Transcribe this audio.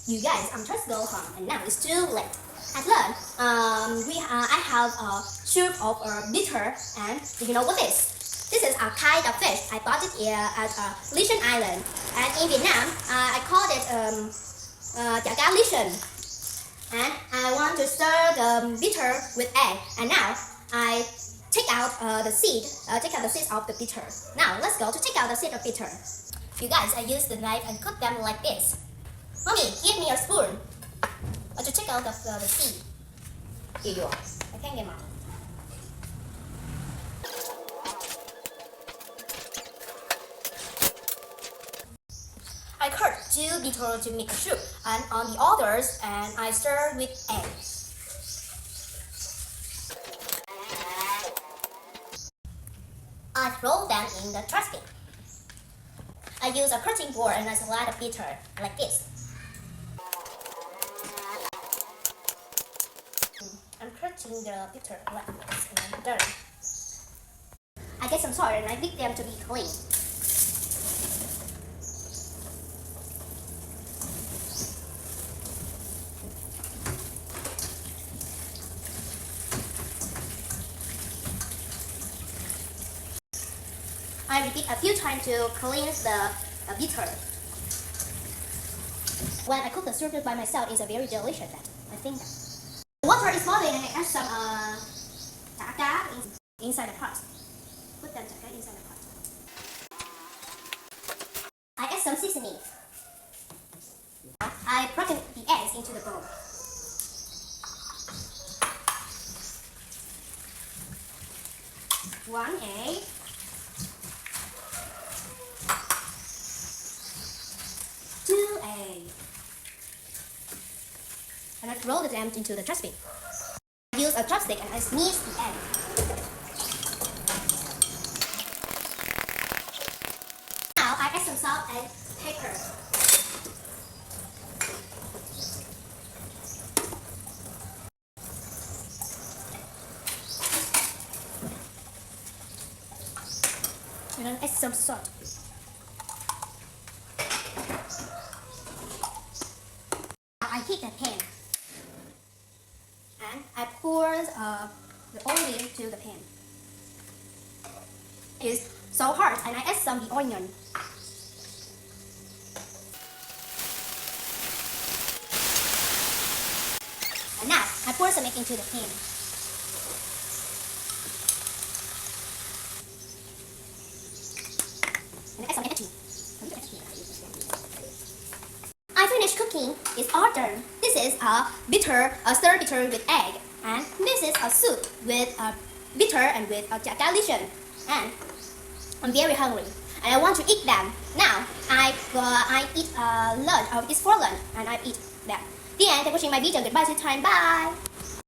You guys, I'm trying to go home and now it's too late. At lunch, I have a soup of bitter, and do you know what this? This is a kind of fish. I bought it at Lishan Island, and in Vietnam, I called it chả cá Lishan. And I want to stir the bitter with egg, and now I take out the seeds of the bitter. Now let's go to take out the seed of bitter. You guys, I use the knife and cut them like this. Mommy, give me a spoon to take out the seed. Here you are. I thank you, Mom. I cut 2 bitter to make a soup, and on the others, and I stir with eggs. I throw them in the trash bin. I use a cutting board and I slide the bitter like this. I'm cutting the bitter like this and I'm done. I get some salt and I make them to be clean. I repeat a few times to cleanse the bitter. When I cook the soup by myself, it's a very delicious. I think the water is boiling and I add some chả cá inside the pot. Put them chả cá inside the pot. I add some seasoning. I broken the eggs into the bowl. One egg. 2 eggs. And I throw them into the trash bin. I use a chopstick and I sneeze the egg. Now I add some salt and pepper. And then add some salt. I heat the pan and I pour the oil into the pan. It's so hot and I add some the onion. And now I pour some egg into the pan. And I add some egg too. I finished cooking. It's all done. This is a stir bitter with egg, and this is a soup with bitter and with chả cá Lishan. And I'm very hungry, and I want to eat them. Now I eat lunch. It's for lunch, and I eat them. The end. Thanks for watching my video. Goodbye. See you time. Bye.